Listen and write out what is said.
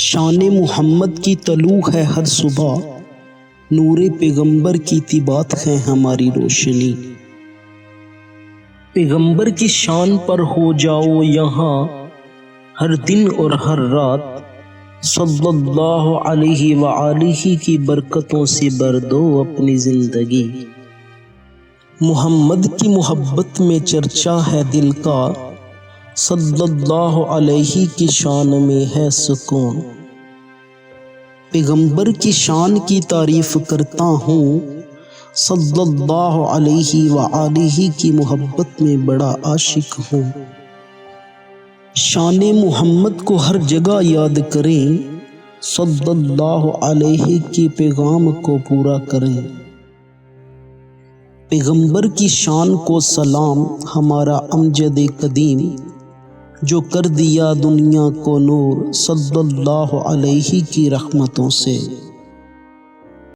شان محمد کی طلوع ہے ہر صبح، نور پیغمبر کی طباعت ہے ہماری روشنی۔ پیغمبر کی شان پر ہو جاؤ یہاں ہر دن اور ہر رات، صلی اللہ علیہ وآلہ کی برکتوں سے بھر دو اپنی زندگی۔ محمد کی محبت میں چرچا ہے دل کا، صلی اللہ علیہ کی شان میں ہے سکون۔ پیغمبر کی شان کی تعریف کرتا ہوں، صلی اللہ علیہ وآلہ کی محبت میں بڑا عاشق ہوں۔ شان محمد کو ہر جگہ یاد کریں، صلی اللہ علیہ کے پیغام کو پورا کریں۔ پیغمبر کی شان کو سلام ہمارا امجد قدیم، جو کر دیا دنیا کو نور، صلی اللہ علیہ کی رحمتوں سے۔